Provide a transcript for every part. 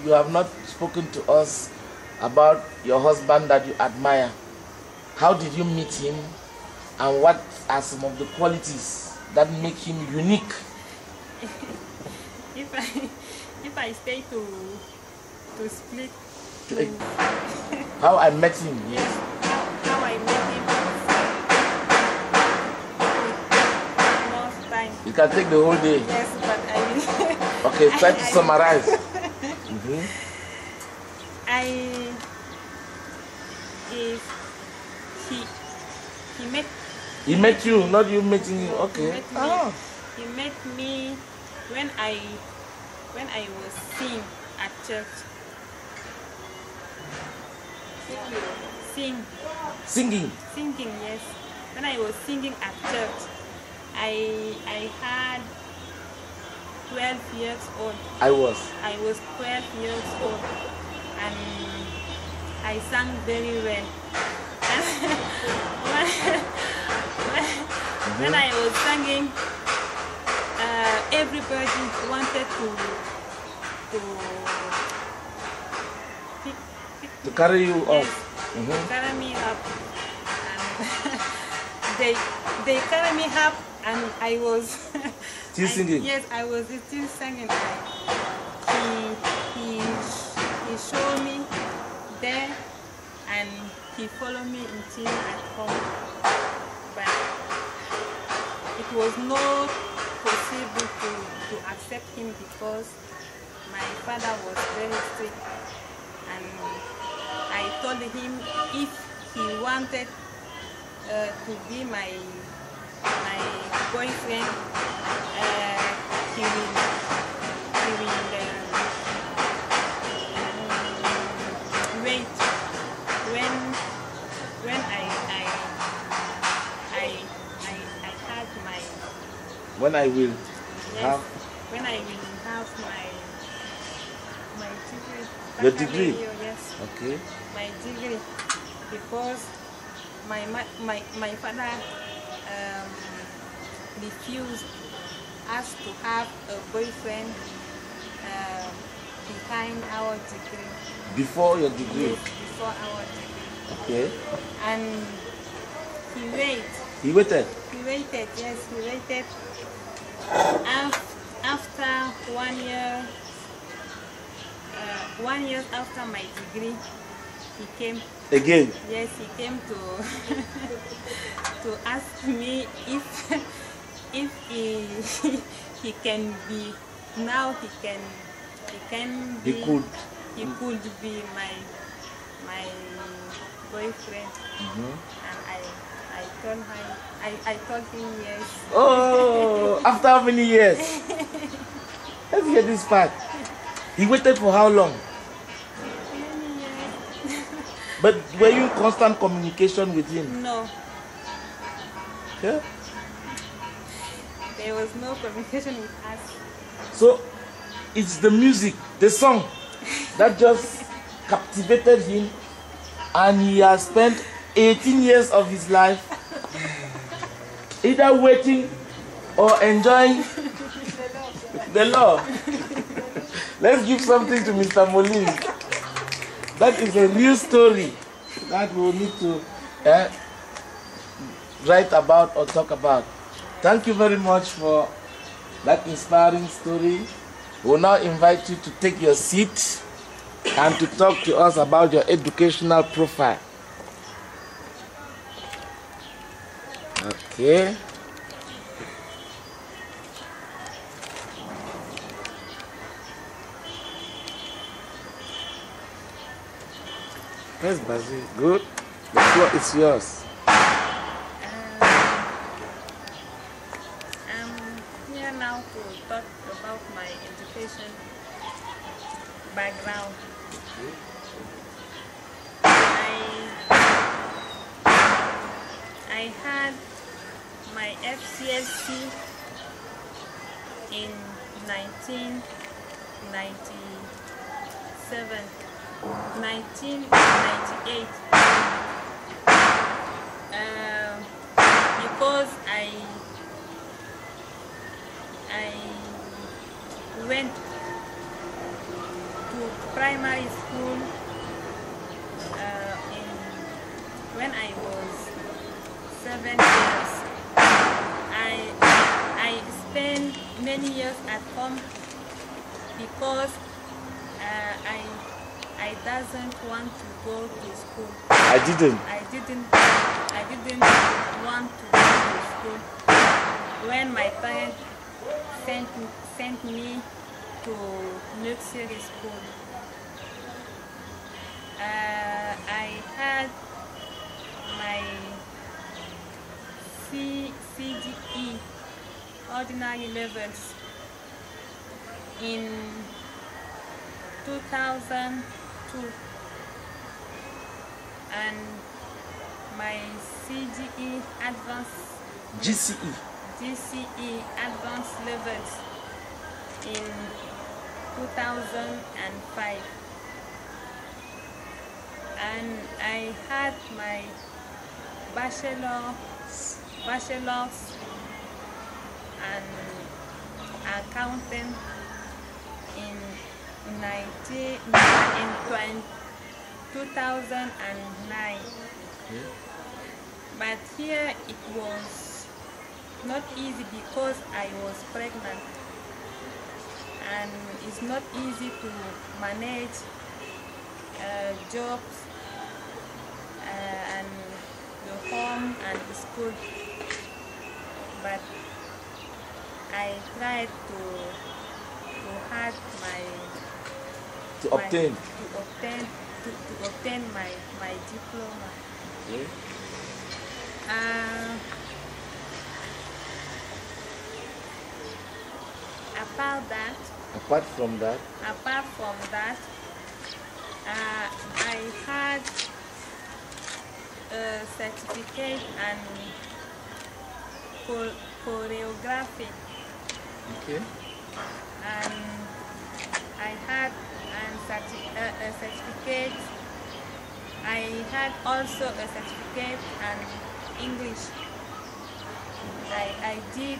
you have not spoken to us about your husband that you admire. How did you meet him, and what are some of the qualities that make him unique? If I stay to split how I met him, yes, how I met him most time. You can take the whole day. Yes, but I will. Okay, try to summarize. He met you, not you meeting him. Okay. He met me when I was singing at church. Singing, yes. When I was singing at church, I had 12 years old. I was 12 years old, and I sang very well. When I was singing, everybody wanted to carry you up. To carry me up, and they carry me up, and I was still singing. Yes, I was still singing. He showed me there, and he followed me until at home. But it was not possible to accept him because my father was very strict, and I told him if he wanted to be my boyfriend, he will wait when I had my when I will have when I will have my degree. Your degree? Yes. Okay. My degree, because my father refused us to have a boyfriend behind our degree. Before your degree? Yes, before our degree. Okay. And he waited. He waited? He waited, yes, he waited. After 1 year, 1 year after my degree, he came. Again? Yes, he came to to ask me if he can be, now he could be my boyfriend. And I told him yes. Oh, after how many years? Let's hear this part. He waited for how long? Many years. But were you in constant communication with him? No. Yeah? There was no communication with us. So it's the music, the song that just captivated him, and he has spent 18 years of his life either waiting or enjoying the law. Let's give something to Mr. Molin. That is a real story that we will need to write about or talk about. Thank you very much for that inspiring story. We will now invite you to take your seat and to talk to us about your educational profile. Okay. Yes, Basil. Good. The floor is yours. I'm here now to talk about my education background. I had my FCSC in 1998, because I went to primary school when I was 7 years. I spent many years at home because I doesn't want to go to school. I didn't want to go to school. When my parents sent me to nursery school, I had my CGE ordinary levels in 2002, and my CGE GCE advanced levels in 2005, and I had my bachelor's and accounting in 2009. But here it was not easy because I was pregnant, and it's not easy to manage jobs and the home and the school. But I tried to obtain my diploma. Okay. Apart from that, I had a certificate and choreography. Okay. And I had a certificate. I had also a certificate and English. I did.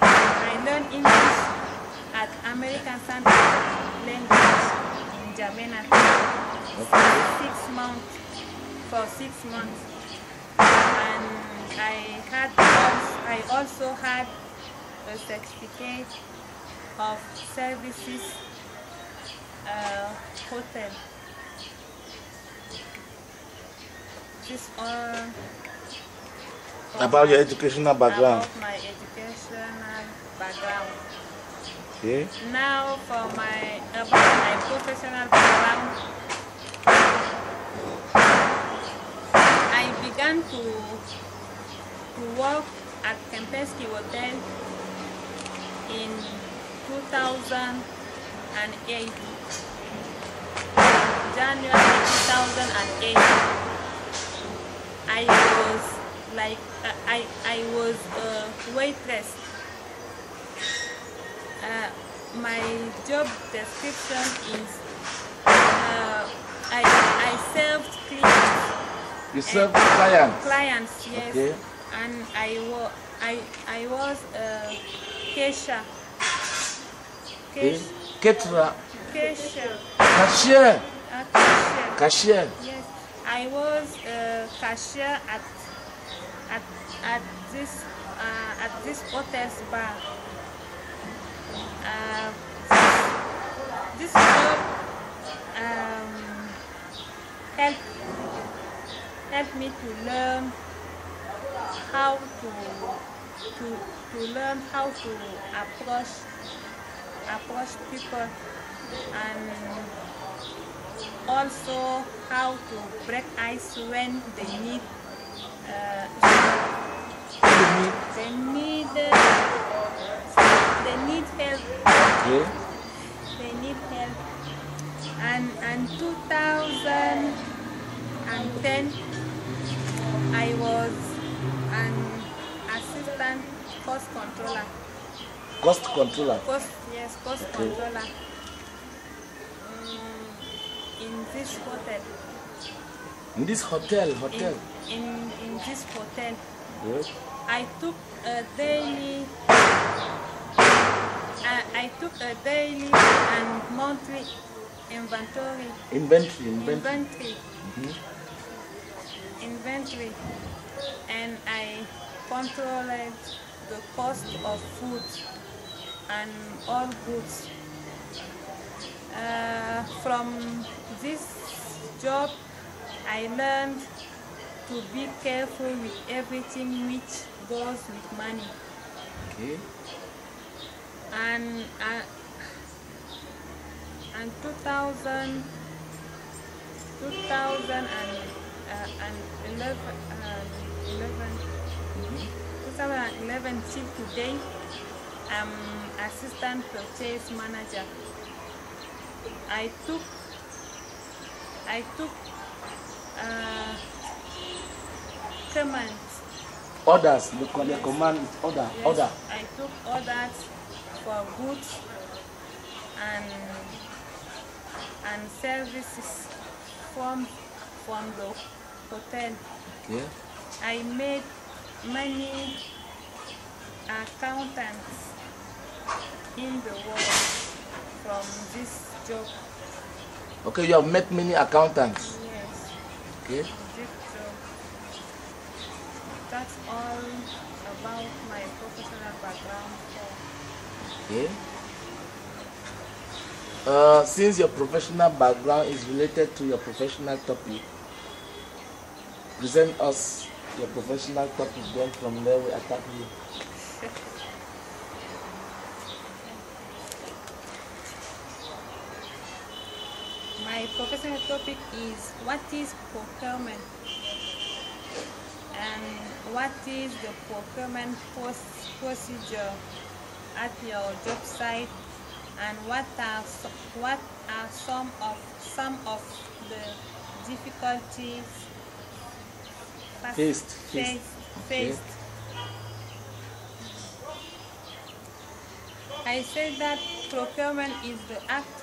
I learned English at American Center Language in Jamaica for 6 months, and I also had a certificate of services hotel. This about your educational background. About my educational background. Okay. Now about my professional background, I began to work at Kempinski Hotel in 2008, January 2008. I was a waitress. My job description is I served clients. You served clients? Clients, yes. Okay. And I was a cashier. Caterer. Cashier. Cashier. Cashier. Cashier. Yes, I was a cashier at this hotel's bar. This job helped me to learn how to approach people, and also how to break ice when they need help. Okay. They need help. And 2010, I was an assistant cost controller. Cost controller? Cost controller. In this hotel. In this hotel? In this hotel. Yes. I took a daily I took a daily and monthly inventory. Inventory. Inventory, and I controlled the cost of food and all goods. From this job, I learned to be careful with everything which goes with money. Okay. And 2011, till today, I'm assistant purchase manager. I took commands. Orders. The command is order. Yes, Order. I took orders for goods and services from the hotel. Okay. I made many accountants in the world from this job. Okay, you have met many accountants. Yes. Okay. This job. That's all about my professional background. Okay. Since your professional background is related to your professional topic, present us your professional topic, then from there we attack you. My professional topic is what is procurement and what is the procurement procedure at your job site, and what are some of the difficulties faced. Okay. I say that procurement is the act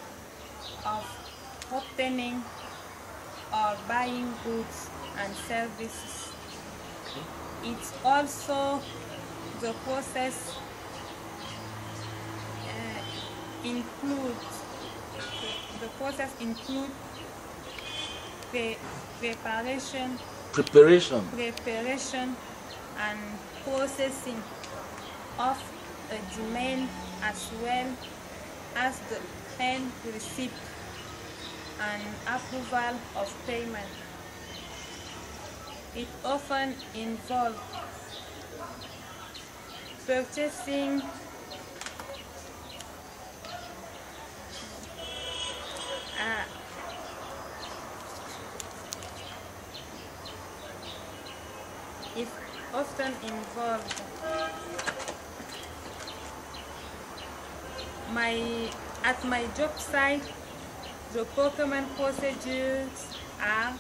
of obtaining or buying goods and services. It's also the process includes preparation and processing of a demand, as well as the end receipt and approval of payment. It often involves purchasing at my job site. The procurement procedures are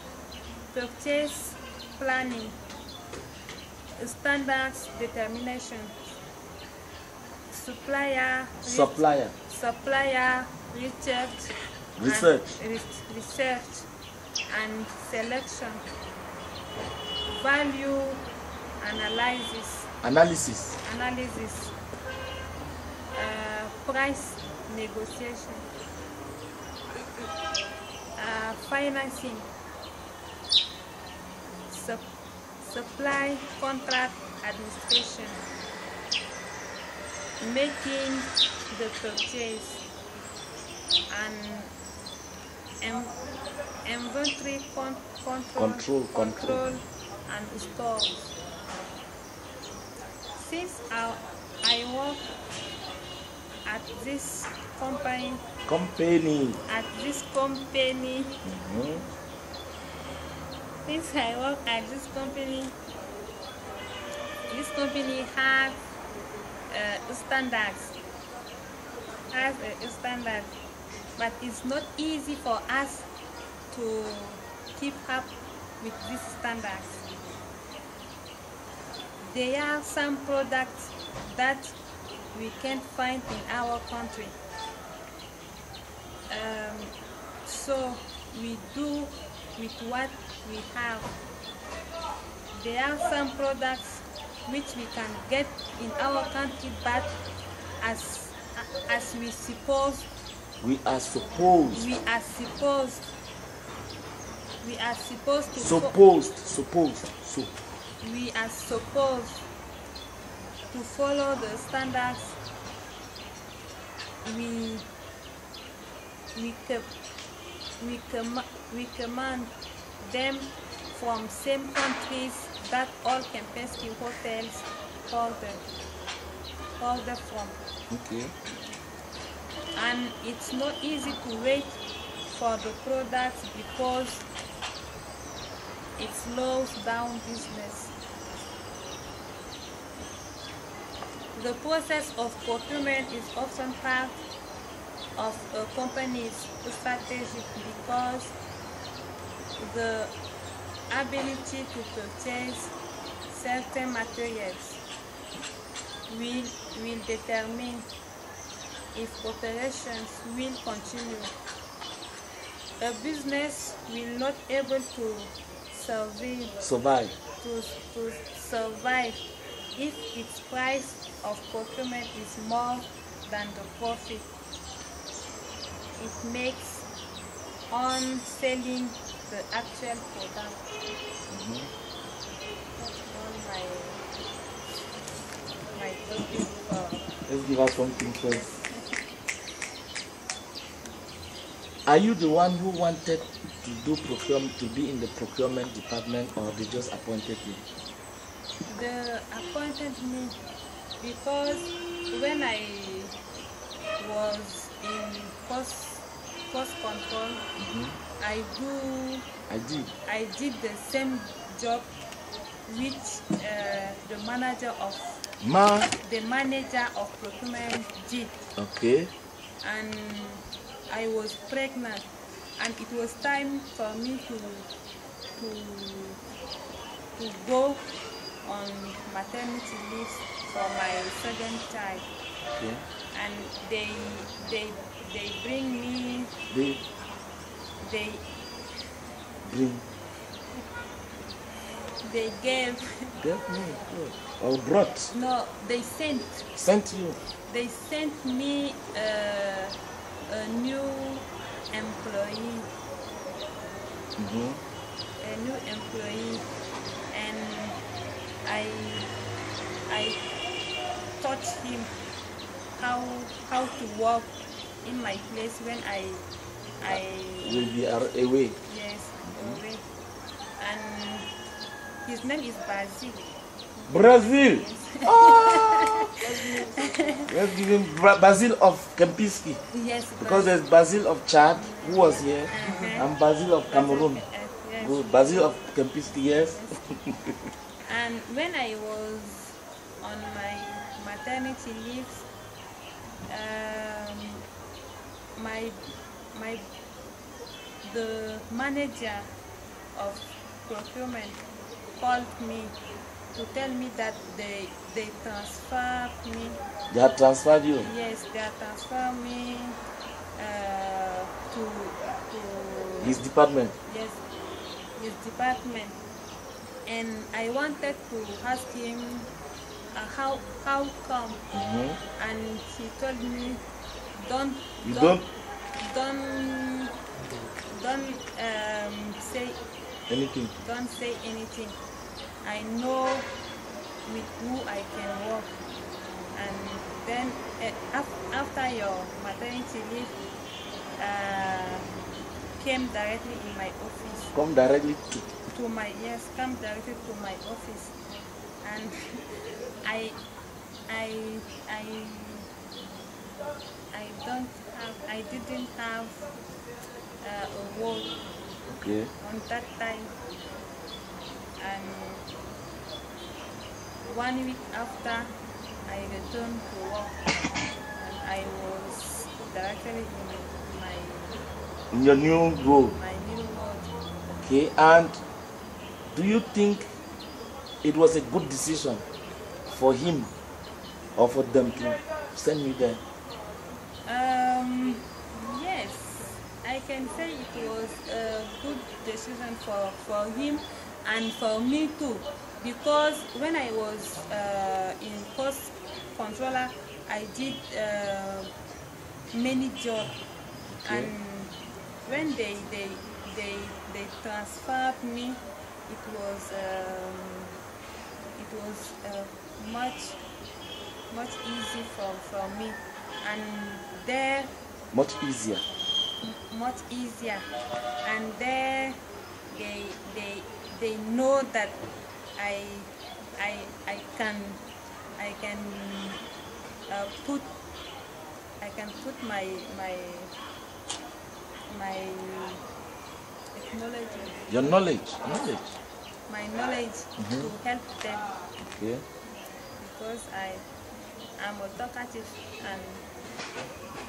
purchase planning, standards determination, supplier research and selection, value analysis, price negotiation, financing, supply contract administration, making the purchase, and inventory control and stores. Since I work at this company. Since I work at this company has a standard, but it's not easy for us to keep up with these standards. There are some products that we can't find in our country. So we do with what we have. There are some products which we can get in our country, but as as we supposed. We are supposed. We are supposed. We are supposed to. We are supposed to follow the standards we command them from same countries that all Kempinski hotels order from. Okay. And it's not easy to wait for the products because it slows down business. The process of procurement is often part of a company's strategy because the ability to purchase certain materials will determine if operations will continue. A business will not able to survive if its price of procurement is more than the profit it makes on selling the actual product. That's all my topic. Let's give us something first. Are you the one who wanted to do procurement, to be in the procurement department, or they just appointed you? They appointed me because when I was in cost control, I did the same job which the manager of procurement did. Okay. And I was pregnant, and it was time for me to go on maternity leave for my second child. Okay. And they bring me. They gave me. Or brought. No, they sent you. They sent me a new employee. A new employee, and I taught him how to work in my place when I will be away. Yes, away. And his name is Basil. Brazil. Yes. Oh, let's give him Basil of Kempinski. Yes. Because there's Basil of Chad who was here, and Basil of Cameroun. Yes. Basil of Kempinski, yes. And when I was on my maternity leave, the manager of procurement called me to tell me that they transferred me. They have transferred you? Yes, they have transferred me to his department. Yes, his department. And I wanted to ask him how come, and he told me don't say anything. Don't say anything. I know with who I can work. And then after your maternity leave, came directly in my office. Come directly to my come directly to my office, and I didn't have a work. Okay. On that time, and 1 week after I returned to work, and I was directly in your new role. My new role. Okay, and do you think it was a good decision for him or for them to send me there? Yes, I can say it was a good decision for him and for me too, because when I was in cost controller I did many jobs, Okay. and when they transferred me, it was much easy for me, and there Much easier. much easier, and there they know that I can put my technology, Your knowledge. my knowledge to help them, Okay. because I'm a talkative and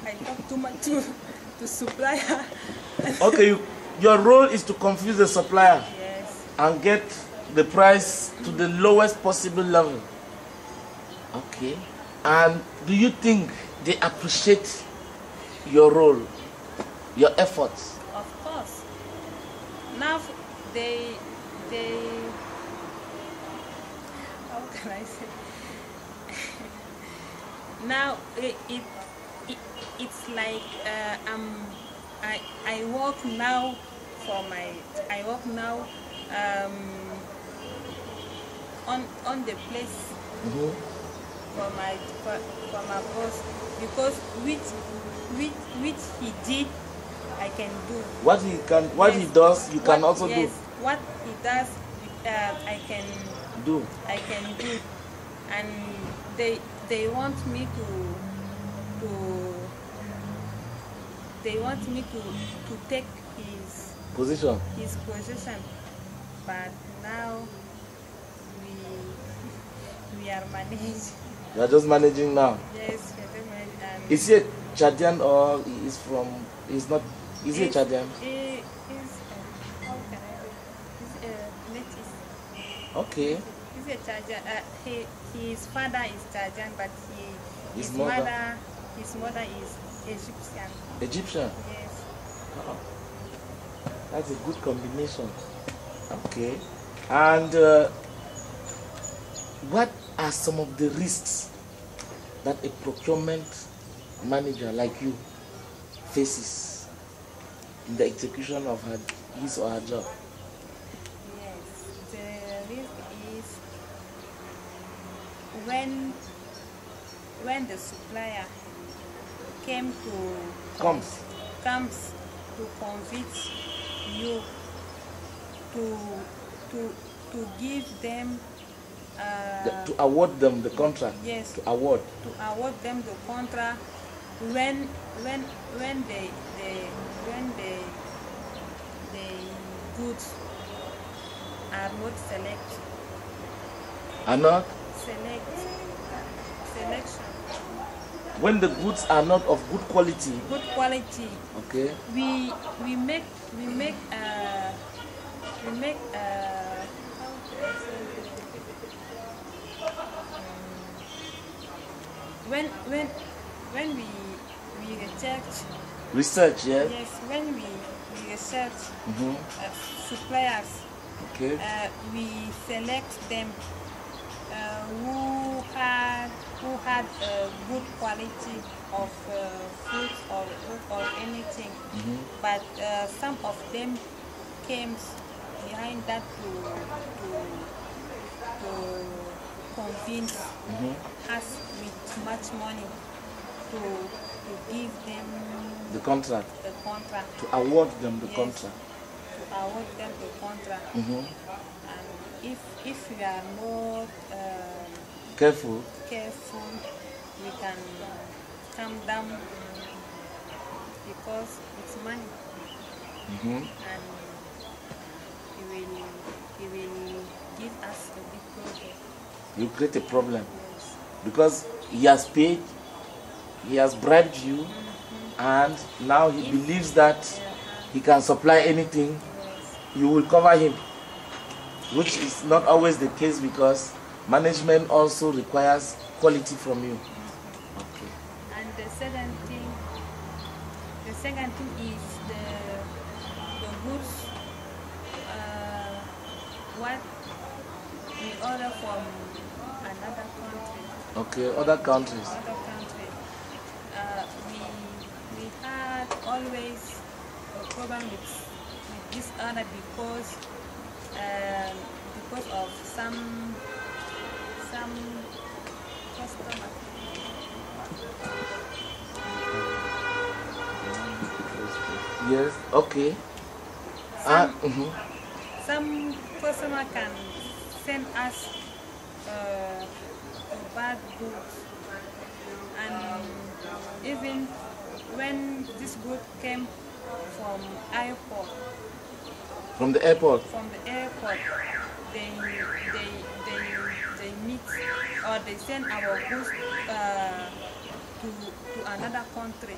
I talk too much to supplier. Okay, your role is to confuse the supplier Yes. and get the price to the lowest possible level. Okay. And do you think they appreciate your role, your efforts? Of course. Now they how can I say? Now it's like I work now on the place for my boss, because which he did, I can do. What he Yes. does, you can also Yes, do. what he does, I can Do. and they want me to take his Position. position, but now we are managed. You are just managing now. Yes, we are just managed, and Is he a Chadian or he's not? Is he a Chadian? He is how can I say? He's a native. Okay. He's a Chadian. His father is Chadian, but His mother? his mother is Egyptian. Egyptian. Yes. Oh, that's a good combination. Okay. And what are some of the risks that a procurement manager like you faces in the execution of his or her job? Yes. The risk is when the supplier comes to convince you to give them To award them the contract. yes, To award. them the contract when the goods are not selection. When the goods are not of good quality. Good quality. Okay. We make when we Research, yes. yes, when we research suppliers, Okay. we select them who had good quality of food or anything, but some of them came behind that to convince us with much money to give them The contract. contract. To award them the Yes. contract. To award them the contract. And if we are not Careful. careful, we can come down because it's money, and he will give us a big problem. You create a problem Yes. because he has paid, he has bribed you, and now he believes that he can supply anything. Yes. You will cover him, which is not always the case because management also requires quality from you. Okay. And the second thing is the goods what we order from another country. Okay, other countries. Other countries. always a problem with this order because of some customers. Yes, okay. Some customer can send us a bad goods, and even when this good came from airport. From the airport? From the airport, they meet or they send our goods to another country,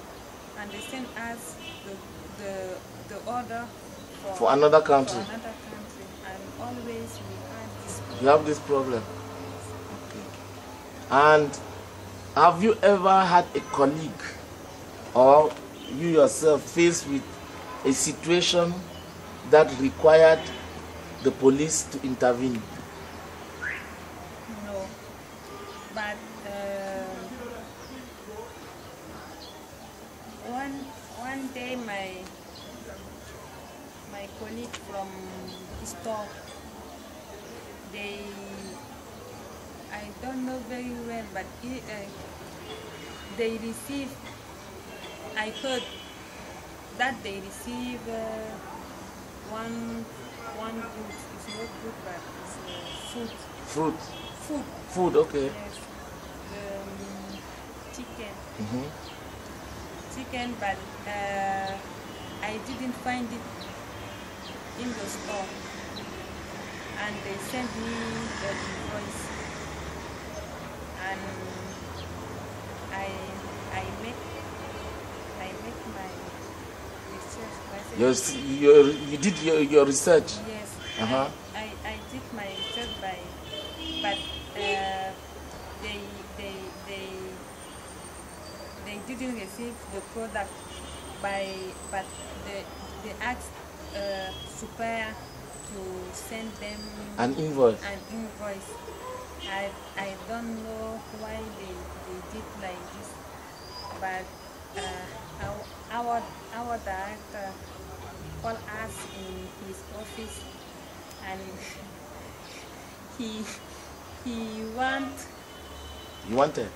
and they send us the order for another country. And always we have this problem. You have this problem. Okay. And have you ever had a colleague or you yourself faced with a situation that required the police to intervene? No, but one day my colleague from the store, I don't know very well, but they receive. I heard that they receive one food. It's not food, but it's food. Food, okay. Yes. Chicken. Chicken, but I didn't find it in the store, and they sent me the invoice, and I make my research. You did your research? Yes. I did my research but they didn't receive the product but they asked supplier to send them an invoice. I don't know why they did like this, but our director called us in his office, and he wanted